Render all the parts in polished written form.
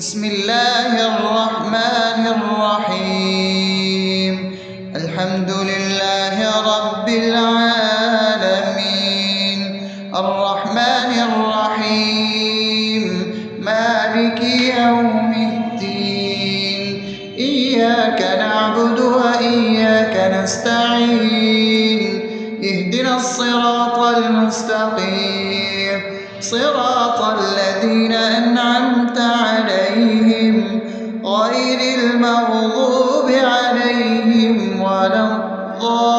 بسم الله الرحمن الرحيم. الحمد لله رب العالمين، الرحمن الرحيم، مالك يوم الدين. إياك نعبد وإياك نستعين، اهدنا الصراط المستقيم، صراط الذين أنعمت عليهم غير المغضوب عليهم ولا الضالين.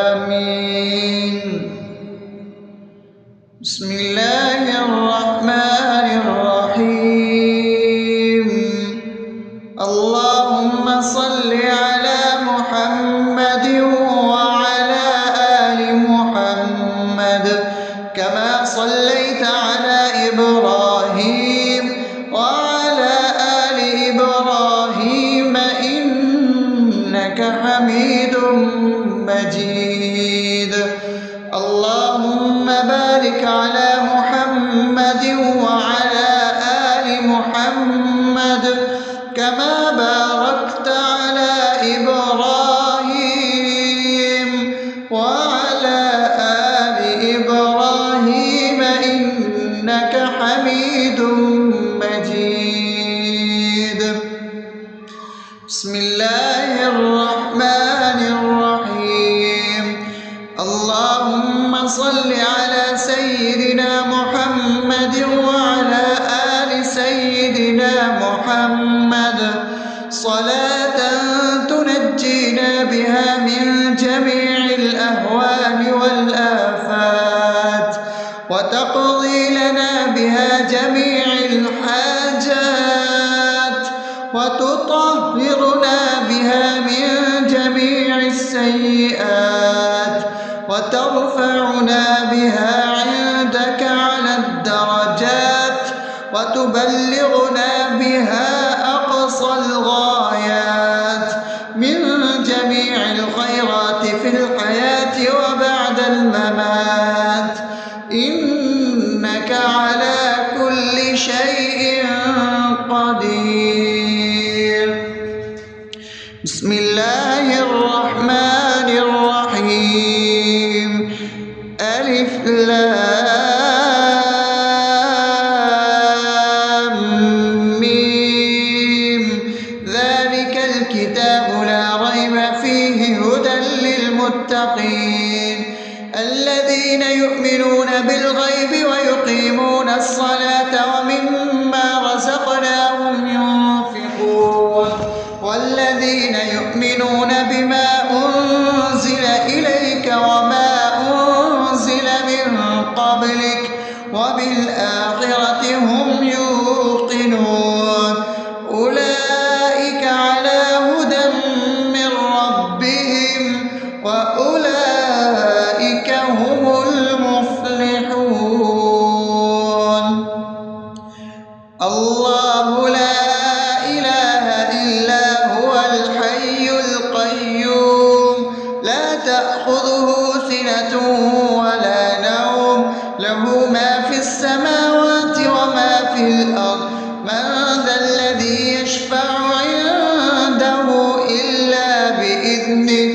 آمين. بسم الله الرحمن الرحيم. اللهم صل على محمد وعلى آل محمد كما صليت على إبراهيم وعلى آل إبراهيم إنك حميد مجيد. اللهم بارك على محمد وعلى آل محمد كما باركت على إبراهيم وعلى آل إبراهيم إنك حميد مجيد. بسم الله الرحمن الرحيم. اللهم صل على سيدنا محمد وعلى آل سيدنا محمد صلاة تنجينا بها من جميع الأهوال والآفات، وتقضي لنا بها جميع الحاجات، وتطهرنا بها من جميع السيئات، وترفعنا بها عندك على الدرجات، وتبلغنا بها أقصى الغايات من جميع الخيرات في الحياة وبعد الممات، إنك على كل شيء قدير. بسم الله الرحمن الرحيم. ألف لام ميم. ذلك الكتاب لا ريب فيه هدى للمتقين الذين يؤمنون بالغيب ويقيمون الصلاة ومما رزقناهم ينفقون والذين يؤمنون بما أنزل إليك وما أنزل من قبلك وبالآخرة هم يوقنون أولئك على هدى من ربهم وأولئك هم المفلحون. الله لا إله إلا هو الحي القيوم لا تأخذه سنة ولا نوم له ما في السماوات وما في الأرض. من ذا الذي يشفع عنده إلا بإذنه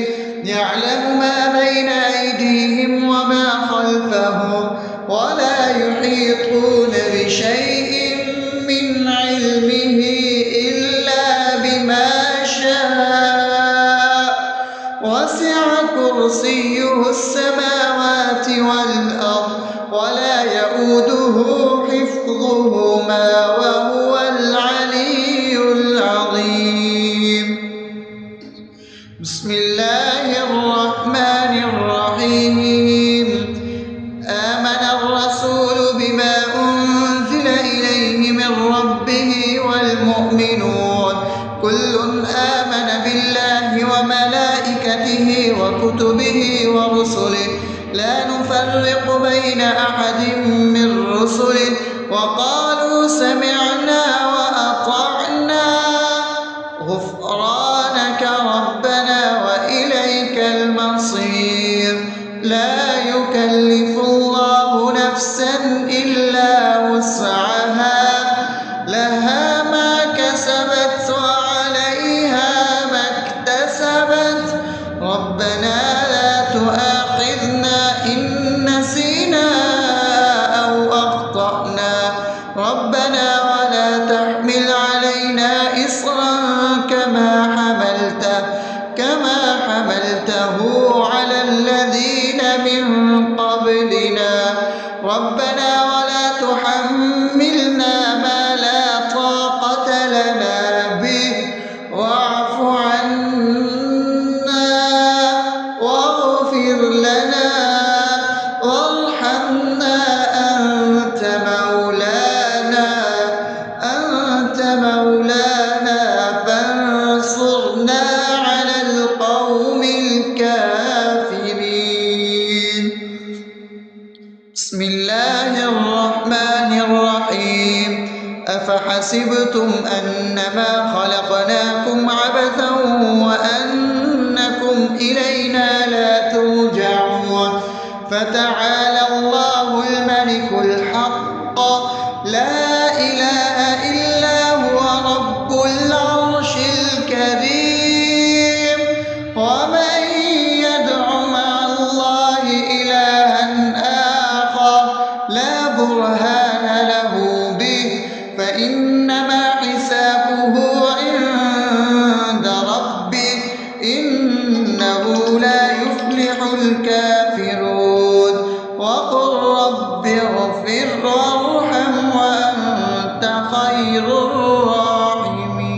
يعلم ما بين أيديهم وما خلفهم ولا يحيطون بشيء من علمه إلا بما شاء وسع كرسيه السماوات والأرض ولا يؤوده حفظهما وهو العلي العظيم. بسم الله الرحمن الرحيم. آمن الرسول بما أنزل إليه من ربه والمؤمنون كل آمن بالله وملائكته وكتبه ورسله لا نفرق بين أحد من رسله وقالوا سمعنا وأطعنا غفرانك ربنا وإليك المصير. لا يكلف يكلف الله نفسا إلا وسعها لها ما كسبت وعليها ما اكتسبت ربنا لا تؤاخذنا إن نسينا أو أخطأنا ربنا ولا تحمل علينا إصرا كما حملته على الذين من قبلنا ربنا ولا تحملنا ما لا طاقة لنا به واعف عنا واغفر لنا وارحمنا أنت مولانا فانصرنا على القوم الكافرين. بسم الله الرحمن الرحيم أفحسبتم أنما خلقناكم عبثا وأنكم إلينا لا ترجعون فتعالى الله الملك الحق لا إله إلا هو رب العرش الكريم ومن يدع مع الله إلها آخر لا برهان له به فإنما حسابه عند ربه إنه لا يفلح الكافرون وقل رب اغفر وارحم وأنت خير الراحمين.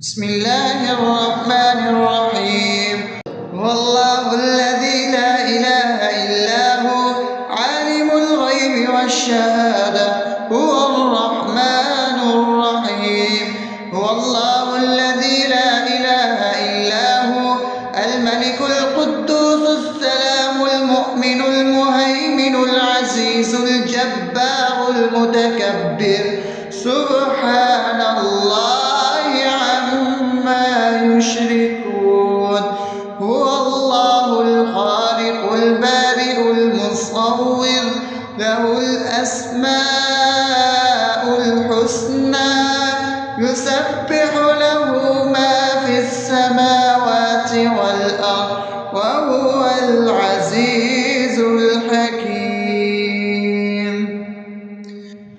بسم الله الرحمن الرحيم هو الله الذي لا إله إلا هو عالم الغيب والشهادة هو الرحمن الرحيم هو الله الذي لا إله إلا هو الملك القدوس السلام المؤمن المهيمن العزيز الجبار المتكبر سبحان الله عما يشركون هو الله الخالق البارئ المصور له الأسماء الحسنى يسبح له ما في السماوات والأرض وهو العزيز الحكيم.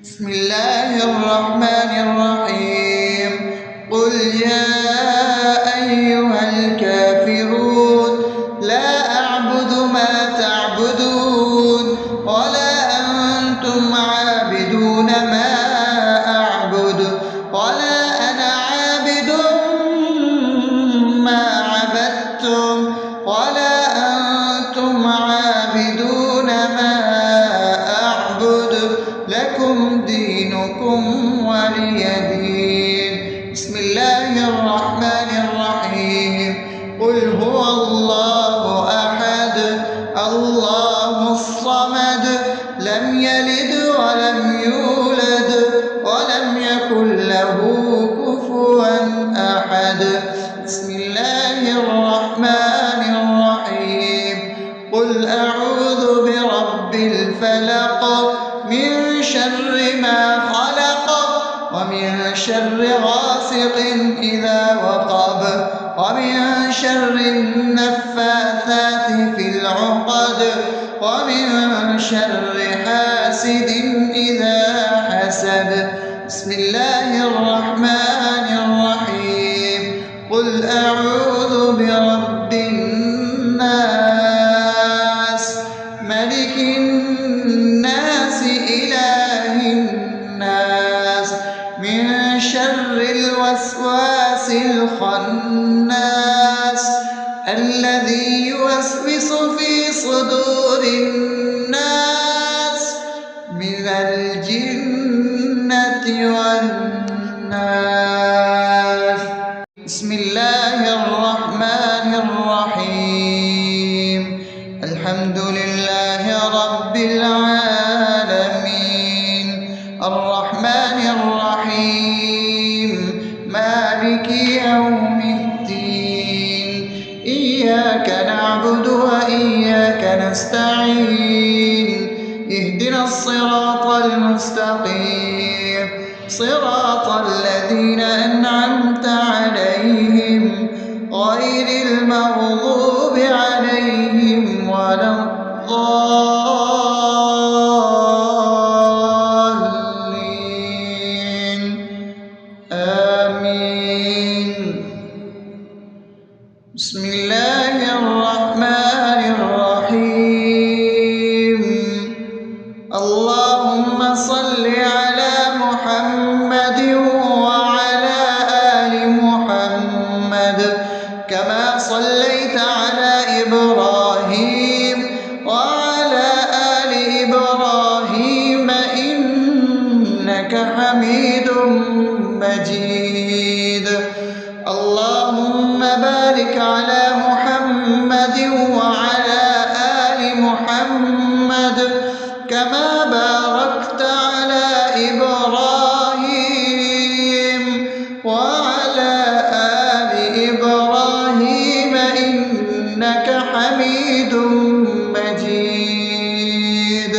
بسم الله الرحمن الرحيم قل يا أيها الكافرون لا أعبد ما تعبدون ولا أنتم عابدون ما أعبد ولا أنا عابد ما عبدتم ولا أنتم عابدون ما أعبد لكم دينكم ولي دين. بسم الله الرحمن الرحيم قل هو الله أحد الله الصمد لم يلد ولم يولد ولم يكن له كفوا أحد. بسم الله الرحمن الرحيم قل أعوذ برب الفلق من شر ما خلق ومن شر غاسق إذا وقب ومن شر النفاثات في العقد ومن شر حاسد إذا حسد. بسم الله الرحمن الرحيم قل أعوذ برب الناس ملك الناس إله الناس من شر الوسواس الخناس الذي يوسوس في صدور الناس من الجنة والناس. بسم الله الرحمن الرحيم الحمد لله رب العالمين الرحمن الرحيم مالك يوم الدين إياك نعبد وإياك نستعين اهدنا الصراط المستقيم صراط الذين أنعمت عليهم غير المغضوب عليهم ولا الضالين آمين. بسم الله الرحمن الرحيم. اللهم صل على محمد وعلى آل محمد كما صليت على إبراهيم وعلى آل إبراهيم إنك حميد مجيد. اللهم بارك على محمد وعلى آل محمد كما باركت على إبراهيم وعلى آل إبراهيم إنك حميد مجيد.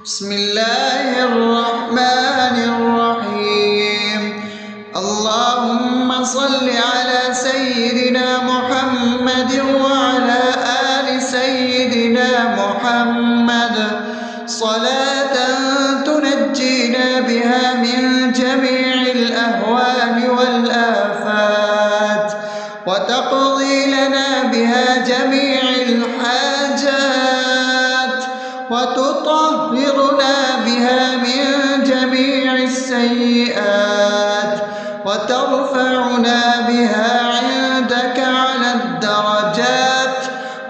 بسم الله الرحمن الرحيم. اللهم صل على سيدنا محمد وعلى آل سيدنا محمد صلاة تنجينا بها من جميع الأهوال والآفات وتقضي لنا بها جميع الحاجات وتطهرنا بها من جميع السيئات وترفعنا بها عندك على الدرجات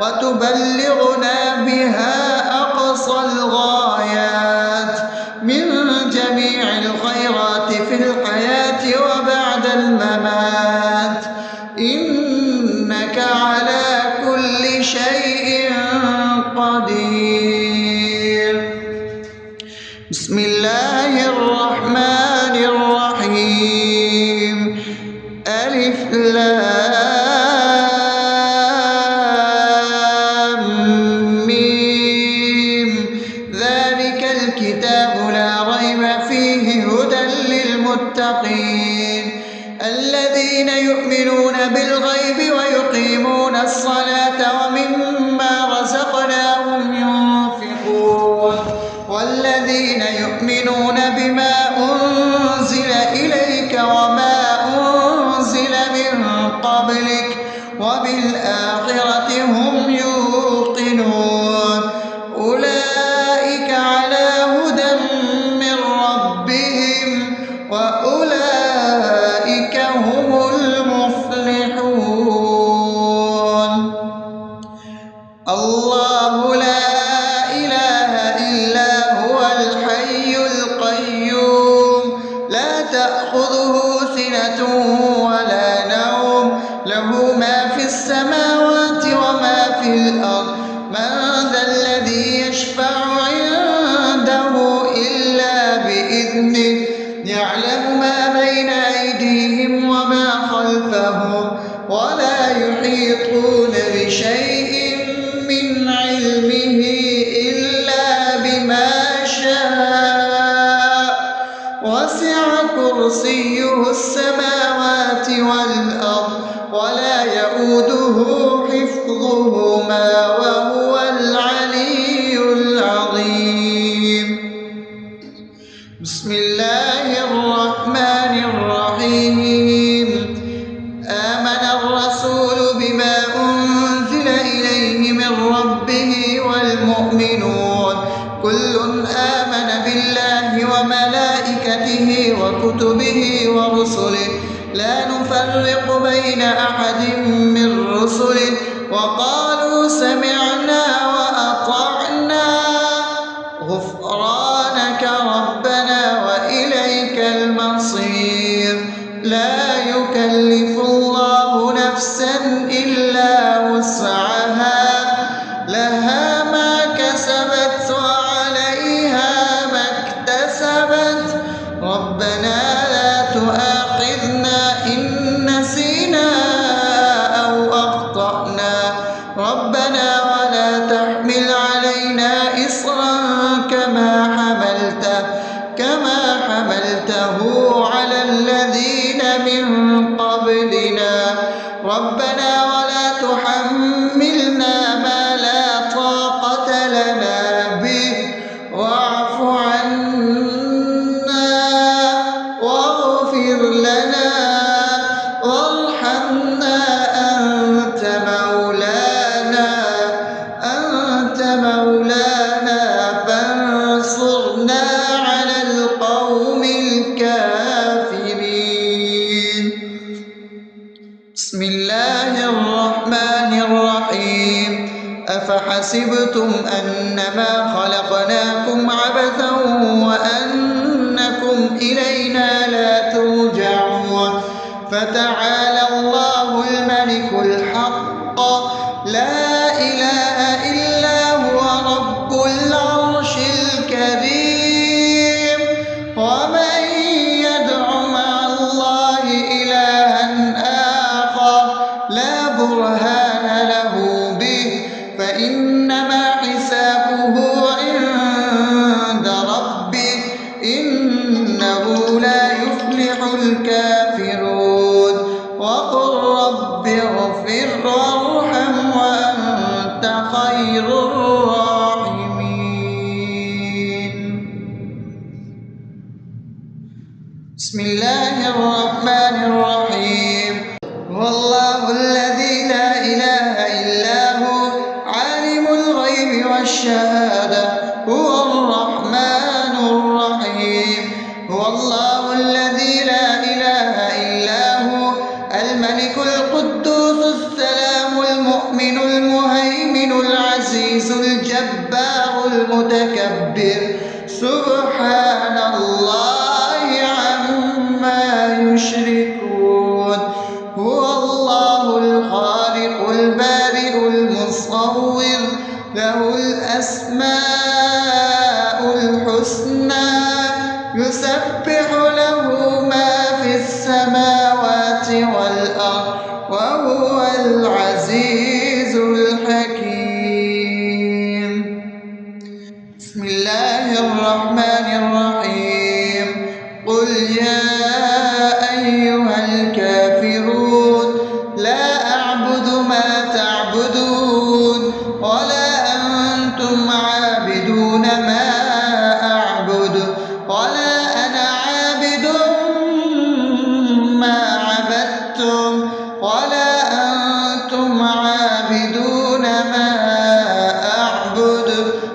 وتبلغنا بها أقصى الغايات من جميع الخيرات في الحياة وبعد الممات إنك على كل شيء قدير. بسم الله الرحمن الرحيم. ألف لام ميم ذلك الكتاب لا ريب فيه هدى للمتقين الذين يؤمنون بالغيب ويقيمون الصلاة ومما رزقناهم ينفقون والذين يؤمنون بما أنزل إليك وما أنزل من قبلك وبالآخرة هم يوقنون أولئك على هدى من ربهم وأولئك هم المفلحون. الله لا إله إلا هو الحي القيوم لا تأخذه سنة ولا نوم له ما في السماوات وما في الأرض من ذا الذي يشفع عنده إلا بإذنه يعلم ما بين أيديهم وما خلفهم ولا يحيطون بشيء من علمه إلا بما شاء وسع كرسيه السماوات والأرض ولا يؤوده حفظهما وهو العلي العظيم. بسم الله الرحمن الرحيم. آمن الرسول بما أنزل إليه من ربه والمؤمنون كل آمن بالله وملائكته وكتبه ورسله لا نفرق بين أحد من رسله وقالوا سمعنا وأطعنا غفرانك ربنا وإليك المصير. لا يكلف الله نفسا إلا وسعها لها ما كسبت وعليها ما اكتسبت ربنا لا تؤاخذنا إن نسينا أو ربنا ولا تحملنا ما لا طاقة لنا به واعف عنا واغفر لنا وارحمنا أنت مولانا فانصرنا على القوم الكافرين. بسم الله الرحمن الرحيم. أفحسبتم أنما خلقناكم عبثا وأنكم إلينا لا ترجعون فتعالى الله الملك الحق لا إله إلا هو رب العرش الكريم. ومن يدع مع الله إلها آخر لا برهان له به فإنما حسابه عند ربه إنه لا يفلح الكافرون. وقل رب اغفر وارحم وأنت خير الراحمين. بسم الله الرحمن الرحيم. هو الله الذي لا إله إلا هو عالم الغيب والشهادة هو الرحمن الرحيم. هو الله الذي لا إله إلا هو الملك القدوس السلام المؤمن المهيمن العزيز الجبار المتكبر سبحان الله عما يشركون. هو الله الخالق البارئ المصور له الأسماء الحسنى يسبح له ما في السماوات والأرض وهو العزيز الحكيم. بسم الله الرحمن الرحيم. قل يا أيها الكافرون لا أعبد ما تعبدون ولا أنتم عابدون ما أعبد ولا أنا عابد ما عبدتم ولا أنتم عابدون ما أعبد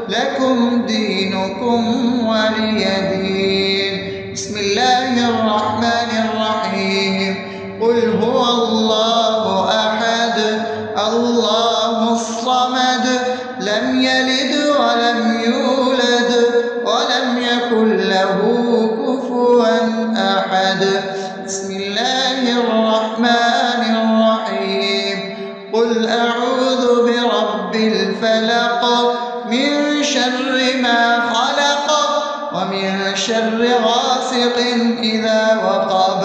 لكم دينكم ولي دين. بسم الله الرحمن الرحيم. قل هو الله أحد الله الصمد لم يلد ولم يولد ولم يكن له كفوا أحد. بسم الله الرحمن الرحيم. قل أعوذ برب الفلق من شر ما خلق ومن شر غاسق إذا وقب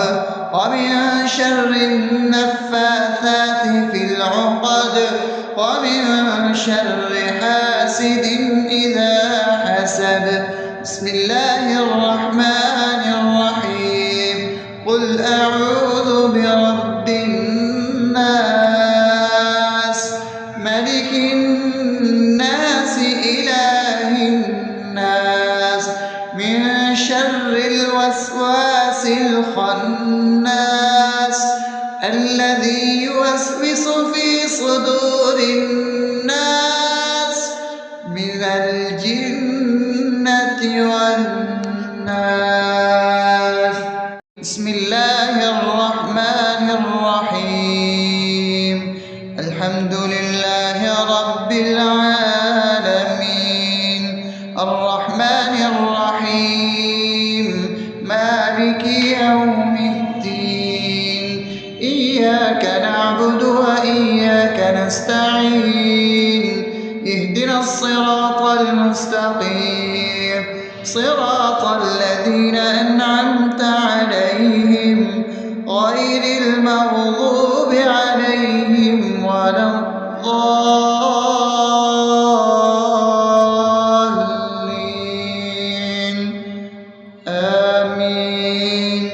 ومن شر النفاثات في العقد ومن شر حاسد إذا حسد. بسم الله الرحمن الرحيم. قل أعوذ برب الناس ملك الناس إله الناس من شر الوسواس الخناس الذي يوسوس في صدور الناس من الجنة والناس. بسم الله الرحمن الرحيم. الحمد لله رب العالمين الرحمن الرحيم مالك يوم الدين إياك نعبد وإياك نستعين اهدنا الصراط المستقيم صراط الذين أنعمت عليهم غير المغضوب عليهم ولا الضالين آمين.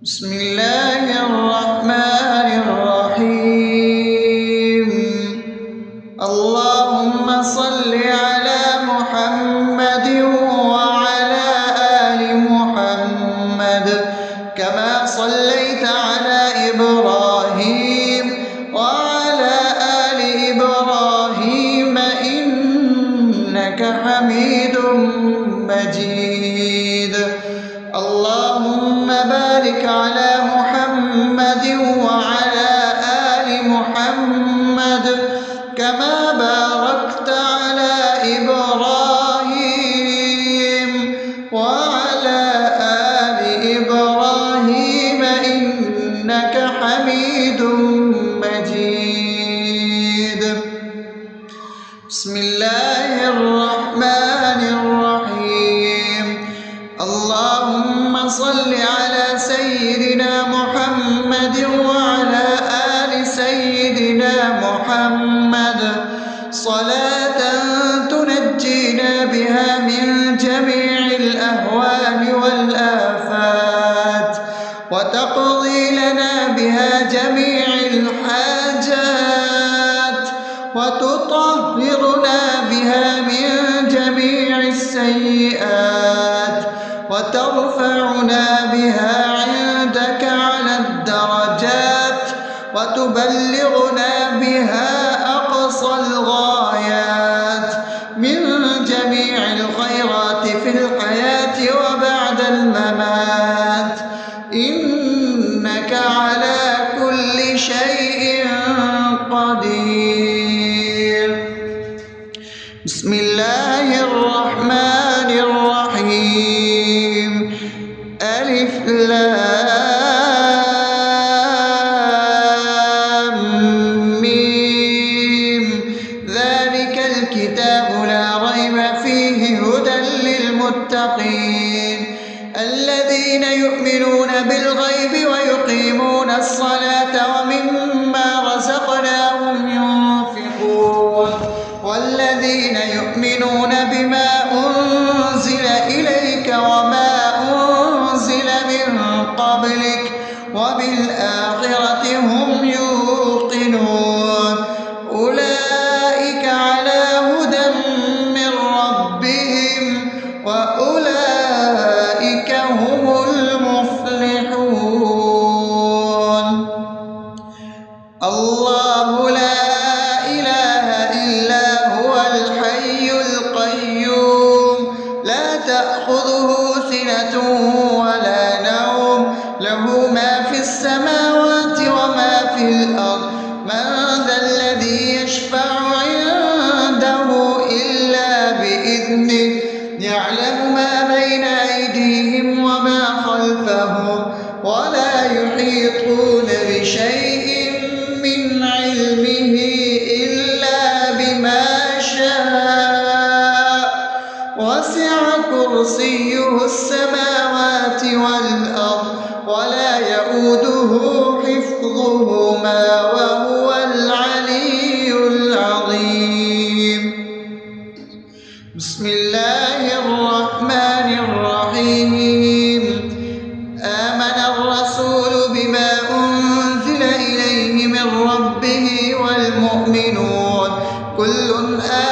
بسم الله الرحمن الحاجات وتطهرنا بها من جميع السيئات وترفعنا بها عندك على الدرجات وتبلغنا بها أقصى الغايات من جميع الخيرات في الحياة وبعد الممات، إنك على كل شيء قدير. بسم الله الرحمن الرحيم. ألف لام ميم. ذلك الكتاب لا ريب فيه هدى للمتقين الذين يؤمنون بالغيب ويقيمون الصلاة ومما رزقناهم ينفقون والذين يؤمنون بما أنزل إليك وما أنزل من قبلك وبالآخرة هم يوقنون أولئك على هدى من ربهم وأولئك هم المفلحون. الله لا إله إلا هو الحي القيوم لا تأخذه سنة ولا نوم له ما في السماوات وما في الأرض من ذا الذي يشفع عنده إلا بإذنه يعلم ما بين أيديهم وما خلفهم ولا يحيطون بشيء من علمه إلا بما شاء وسع كرسيه السماوات والأرض ولا يؤوده حفظهما وهو العلي العظيم. بسم الله الرحمن الرحيم. آمن الرسول بما أنزل إليه من ربه والمؤمنون كل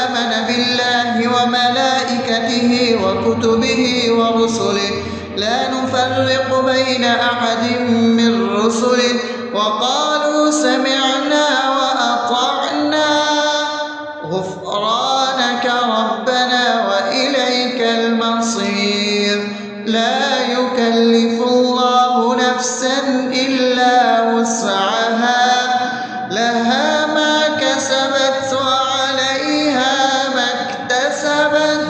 آمن بالله وملائكته وكتبه ورسله لا نفرق بين أحد من رسله وقالوا سمعنا وأطعنا غفرانك ربنا وإليك المصير. لا يكلف الله نفسا إلا وسعها لها ما كسبت وعليها ما اكتسبت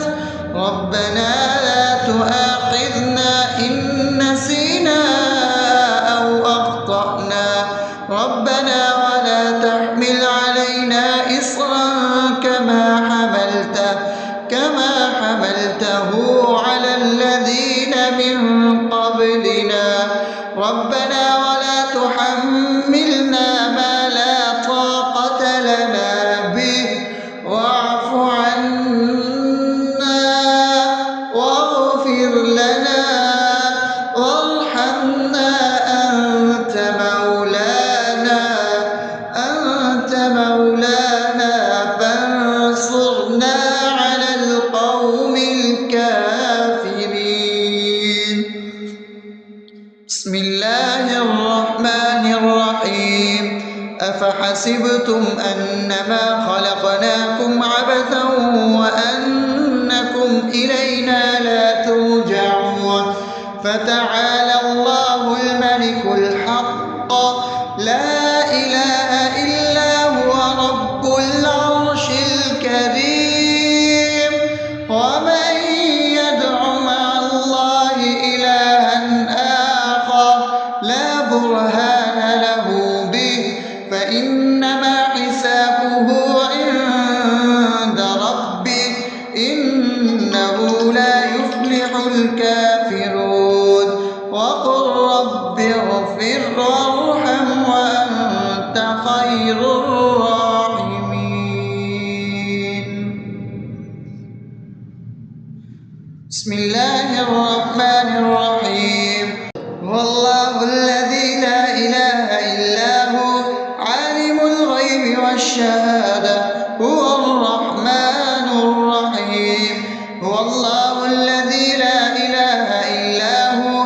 ربنا لا تؤاخذنا إن نسينا أو أخطأنا ربنا ولا تحمل علينا إصرا كما حملته على الذين من قبلنا ربنا ولا تحملنا ما لا طاقة لنا به واعف عنا واغفر لنا وارحمنا أنت مولانا فانصرنا على القوم الكافرين. بسم الله الرحمن الرحيم. أفحسبتم أنما خلقناكم عبثا وأنكم إلينا لا ترجعون فتعالى الله الملك الحق لا إله إلا هو رب العرش الكريم. ومن يدع مع الله إلها آخر لا برهان له به فإنما حسابه عند ربه إنه لا يفلح الكافرون. وقل رب اغفر وارحم وأنت خير الراحمين. بسم الله الرحمن الرحيم. هو الله الذي لا إله إلا هو الغيب والشهادة هو الرحمن الرحيم. هو الله الذي لا إله إلا هو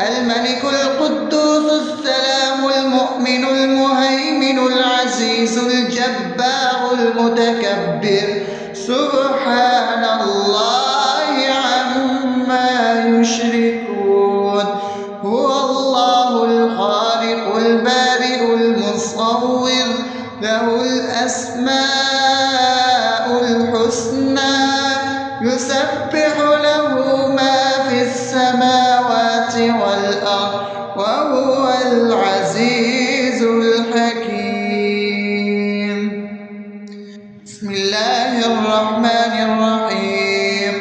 الملك القدوس السلام المؤمن المهيمن العزيز الجبار المتكبر سبحان الله عما يشركون. هو الله الخالق البارئ المصور له الأسماء الحسنى يسبح له ما في السماوات والأرض وهو العزيز الحكيم. بسم الله الرحمن الرحيم.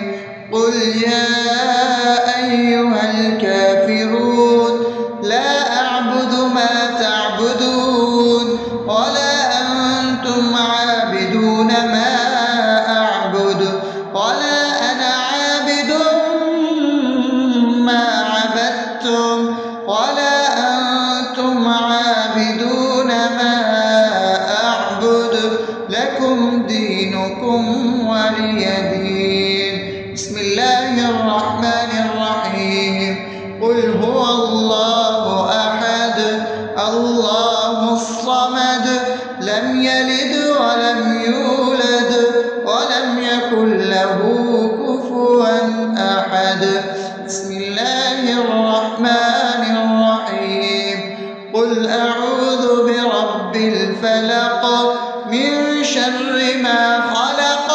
قل يا أيها الكافرون لا أعبد ما تعبدون ولا أنتم عابدون ما أعبد ولا أنا عابد ما عبدتم ولا أنتم عابدون ما أعبد لكم دينكم ولي دين. بسم الله الرحمن الرحيم. قل هو الله أحد الله الصمد لم يلد ولم يولد ولم يكن له كفوا أحد. بسم الله الرحمن الرحيم. قل أعوذ برب الفلق من شر ما خلق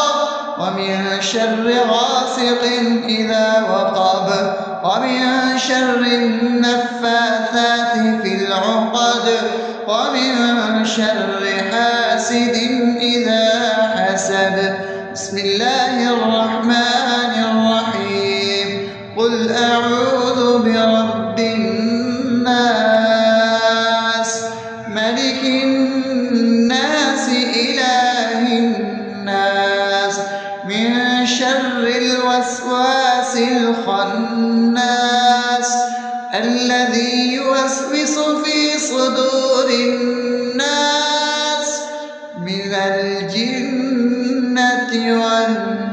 ومن شر غاسق إذا وقب ومن شر النفاثات في العقد ومن شر حاسد إذا حسد. بسم الله الرحمن الرحيم. قل أعوذ برب الناس ملك الناس إله الناس من شر الوسواس الخناس الذي يوسوس في صدور الناس من الجنة والناس.